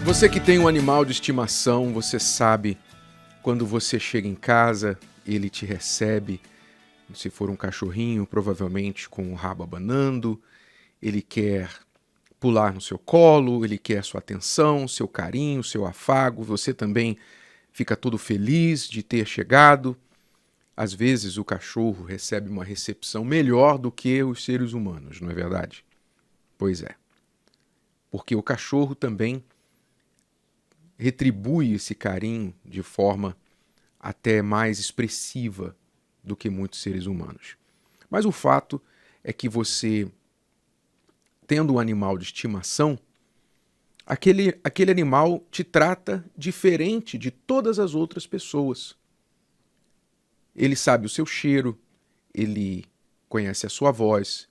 Você que tem um animal de estimação, você sabe quando você chega em casa, ele te recebe. Se for um cachorrinho, provavelmente com o rabo abanando, ele quer pular no seu colo, ele quer sua atenção, seu carinho, seu afago. Você também fica todo feliz de ter chegado. Às vezes o cachorro recebe uma recepção melhor do que os seres humanos, não é verdade? Pois é. Porque o cachorro também retribui esse carinho de forma até mais expressiva do que muitos seres humanos. Mas o fato é que você, tendo um animal de estimação, aquele animal te trata diferente de todas as outras pessoas. Ele sabe o seu cheiro, ele conhece a sua voz,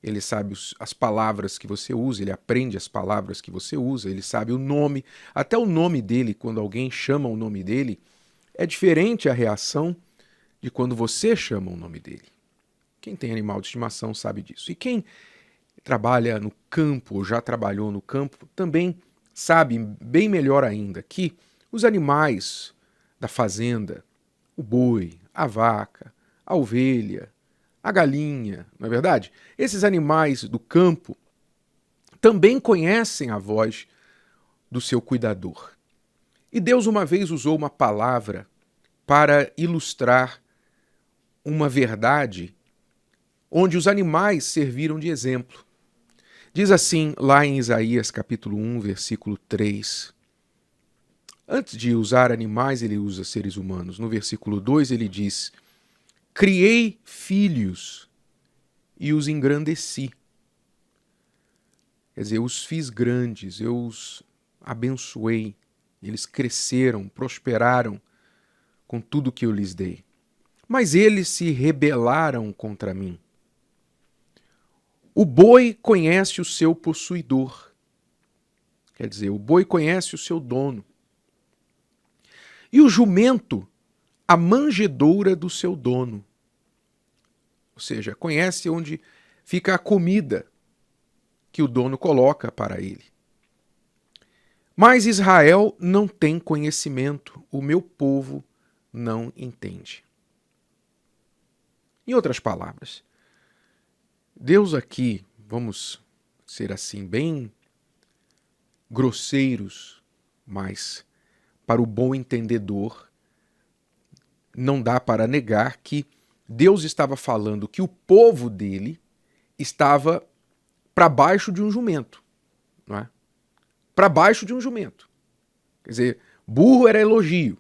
ele sabe as palavras que você usa, ele aprende as palavras que você usa, ele sabe o nome, até o nome dele, quando alguém chama o nome dele, é diferente a reação de quando você chama o nome dele. Quem tem animal de estimação sabe disso. E quem trabalha no campo, ou já trabalhou no campo, também sabe bem melhor ainda que os animais da fazenda, o boi, a vaca, a ovelha, a galinha, não é verdade? Esses animais do campo também conhecem a voz do seu cuidador. E Deus uma vez usou uma palavra para ilustrar uma verdade onde os animais serviram de exemplo. Diz assim lá em Isaías capítulo 1, versículo 3. Antes de usar animais, ele usa seres humanos. No versículo 2 ele diz: criei filhos e os engrandeci. Quer dizer, eu os fiz grandes, eu os abençoei. Eles cresceram, prosperaram com tudo que eu lhes dei. Mas eles se rebelaram contra mim. O boi conhece o seu possuidor. Quer dizer, o boi conhece o seu dono. E o jumento, a manjedoura do seu dono. Ou seja, conhece onde fica a comida que o dono coloca para ele. Mas Israel não tem conhecimento, o meu povo não entende. Em outras palavras, Deus aqui, vamos ser assim, bem grosseiros, mas para o bom entendedor, não dá para negar que Deus estava falando que o povo dele estava para baixo de um jumento, não é? Para baixo de um jumento. Quer dizer, burro era elogio.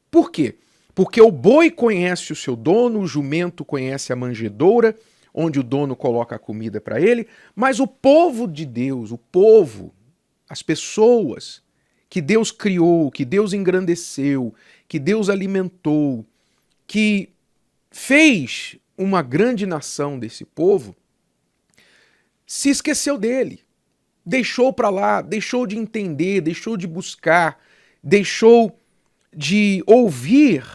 Por quê? Porque o boi conhece o seu dono, o jumento conhece a manjedoura, onde o dono coloca a comida para ele, mas o povo de Deus, o povo, as pessoas que Deus criou, que Deus engrandeceu, que Deus alimentou, que fez uma grande nação desse povo, se esqueceu dele. Deixou para lá, deixou de entender, deixou de buscar, deixou de ouvir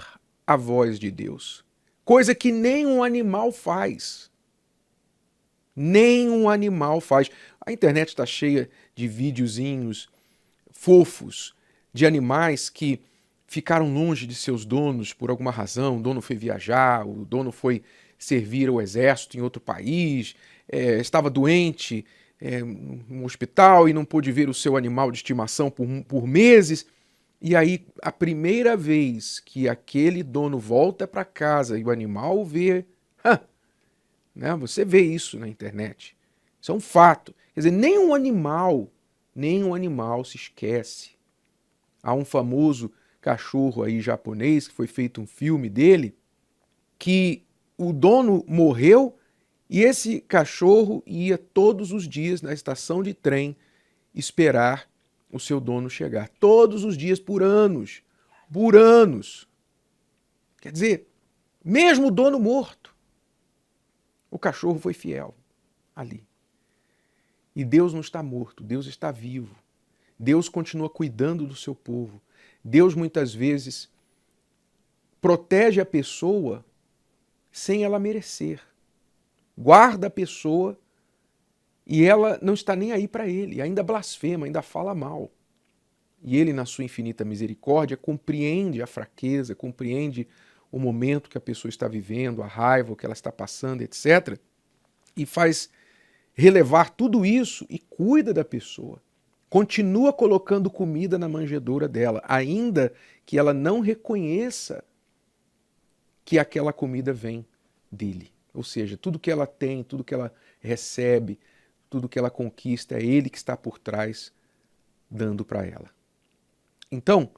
a voz de Deus. Coisa que nem um animal faz. Nem um animal faz. A internet está cheia de videozinhos fofos de animais que ficaram longe de seus donos por alguma razão. O dono foi viajar, o dono foi servir ao exército em outro país, estava doente no hospital e não pôde ver o seu animal de estimação por meses. E aí, a primeira vez que aquele dono volta para casa e o animal vê, né? Você vê isso na internet. Isso é um fato. Quer dizer, nenhum animal se esquece. Há um famoso cachorro aí japonês, que foi feito um filme dele, que o dono morreu e esse cachorro ia todos os dias na estação de trem esperar o seu dono chegar. Todos os dias, por anos. Por anos. Quer dizer, mesmo o dono morto, o cachorro foi fiel ali. E Deus não está morto, Deus está vivo. Deus continua cuidando do seu povo. Deus muitas vezes protege a pessoa sem ela merecer. Guarda a pessoa E ela não está nem aí para ele, ainda blasfema, ainda fala mal. E ele, na sua infinita misericórdia, compreende a fraqueza, compreende o momento que a pessoa está vivendo, a raiva, o que ela está passando, etc. E faz relevar tudo isso e cuida da pessoa. Continua colocando comida na manjedoura dela, ainda que ela não reconheça que aquela comida vem dele. Ou seja, tudo que ela tem, tudo que ela recebe, tudo que ela conquista, é ele que está por trás dando para ela. Então,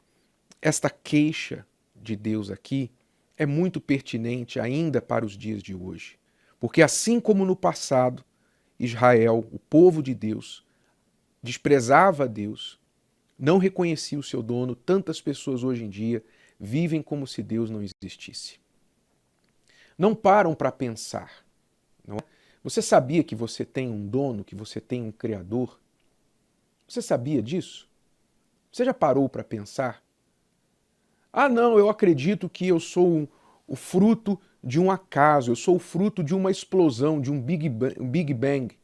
esta queixa de Deus aqui é muito pertinente ainda para os dias de hoje. Porque assim como no passado, Israel, o povo de Deus, desprezava a Deus, não reconhecia o seu dono, tantas pessoas hoje em dia vivem como se Deus não existisse. Não param para pensar. Não é? Você sabia que você tem um dono, que você tem um criador? Você sabia disso? Você já parou para pensar? Ah, não, eu acredito que eu sou o fruto de um acaso, eu sou o fruto de uma explosão, de um Big Bang.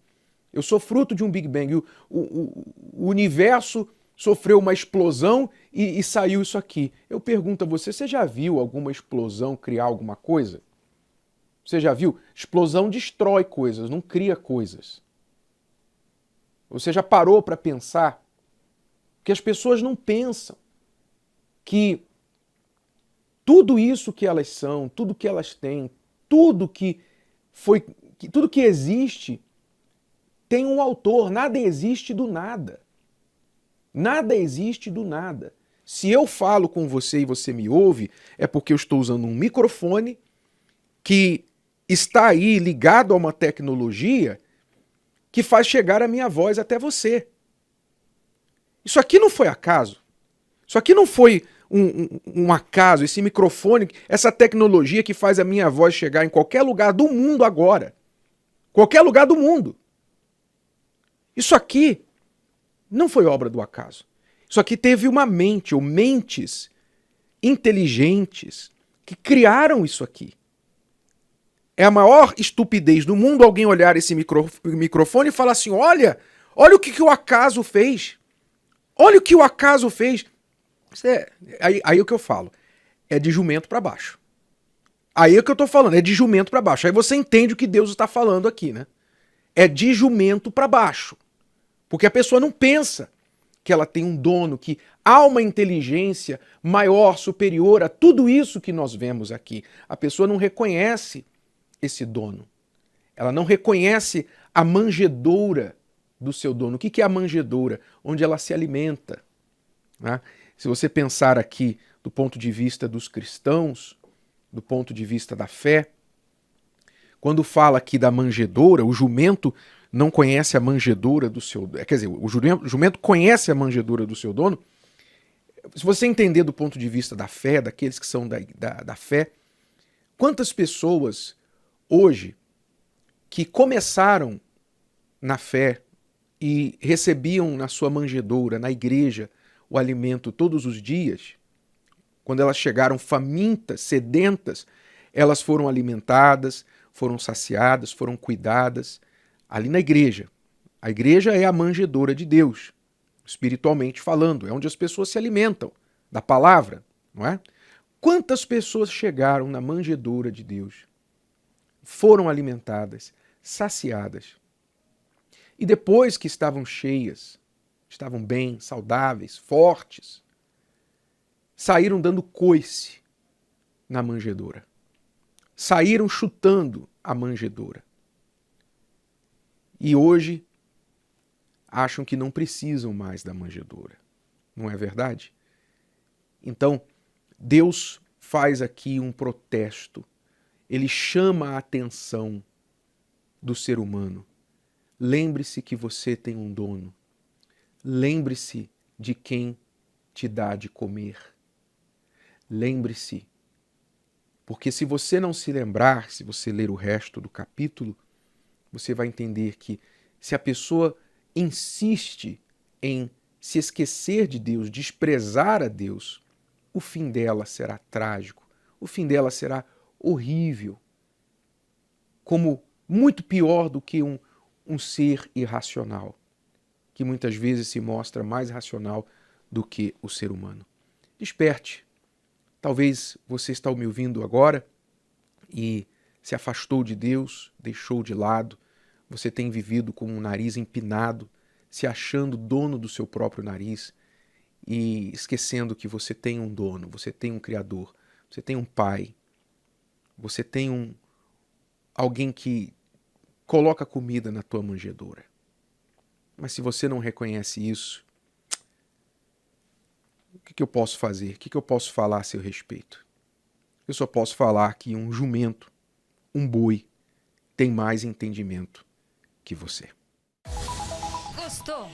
Eu sou fruto de um Big Bang. O universo sofreu uma explosão e saiu isso aqui. Eu pergunto a você, você já viu alguma explosão criar alguma coisa? Você já viu? Explosão destrói coisas, não cria coisas. Você já parou para pensar? Porque as pessoas não pensam que tudo isso que elas são, tudo que elas têm, tudo que existe tem um autor, nada existe do nada. Nada existe do nada. Se eu falo com você e você me ouve, é porque eu estou usando um microfone que está aí ligado a uma tecnologia que faz chegar a minha voz até você. Isso aqui não foi acaso. Isso aqui não foi um acaso, esse microfone, essa tecnologia que faz a minha voz chegar em qualquer lugar do mundo agora. Qualquer lugar do mundo. Isso aqui não foi obra do acaso. Isso aqui teve uma mente, ou mentes inteligentes que criaram isso aqui. É a maior estupidez do mundo alguém olhar esse microfone e falar assim, olha o que o acaso fez. Olha o que o acaso fez. Aí o que eu falo, é de jumento para baixo. Aí é o que eu tô falando, é de jumento para baixo. Aí você entende o que Deus está falando aqui, né? É de jumento para baixo. Porque a pessoa não pensa que ela tem um dono, que há uma inteligência maior, superior a tudo isso que nós vemos aqui. A pessoa não reconhece esse dono. Ela não reconhece a manjedoura do seu dono. O que é a manjedoura? Onde ela se alimenta. Né? Se você pensar aqui do ponto de vista dos cristãos, do ponto de vista da fé, quando fala aqui da manjedoura, o jumento não conhece a manjedoura do seu dono. Quer dizer, o jumento conhece a manjedoura do seu dono. Se você entender do ponto de vista da fé, daqueles que são da fé, quantas pessoas hoje que começaram na fé e recebiam na sua manjedoura, na igreja, o alimento todos os dias, quando elas chegaram famintas, sedentas, elas foram alimentadas, foram saciadas, foram cuidadas ali na igreja. A igreja é a manjedoura de Deus, espiritualmente falando, é onde as pessoas se alimentam da palavra, não é? Quantas pessoas chegaram na manjedoura de Deus, foram alimentadas, saciadas, e depois que estavam cheias, estavam bem, saudáveis, fortes, saíram dando coice na manjedoura. Saíram chutando a manjedoura. E hoje acham que não precisam mais da manjedoura. Não é verdade? Então, Deus faz aqui um protesto. Ele chama a atenção do ser humano. Lembre-se que você tem um dono. Lembre-se de quem te dá de comer. Lembre-se, porque se você não se lembrar, se você ler o resto do capítulo, você vai entender que se a pessoa insiste em se esquecer de Deus, desprezar a Deus, o fim dela será trágico, o fim dela será horrível, como muito pior do que um ser irracional, que muitas vezes se mostra mais racional do que o ser humano. Desperte. Talvez você está me ouvindo agora e se afastou de Deus, deixou de lado, você tem vivido com um nariz empinado, se achando dono do seu próprio nariz e esquecendo que você tem um dono, você tem um Criador, você tem um Pai, você tem alguém que coloca comida na tua manjedoura. Mas se você não reconhece isso, o que eu posso fazer? O que eu posso falar a seu respeito? Eu só posso falar que um jumento, um boi, tem mais entendimento que você. Gostou?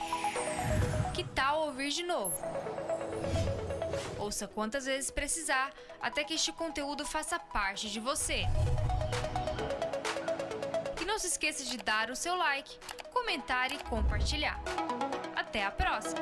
Que tal ouvir de novo? Ouça quantas vezes precisar, até que este conteúdo faça parte de você. E não se esqueça de dar o seu like, comentar e compartilhar. Até a próxima!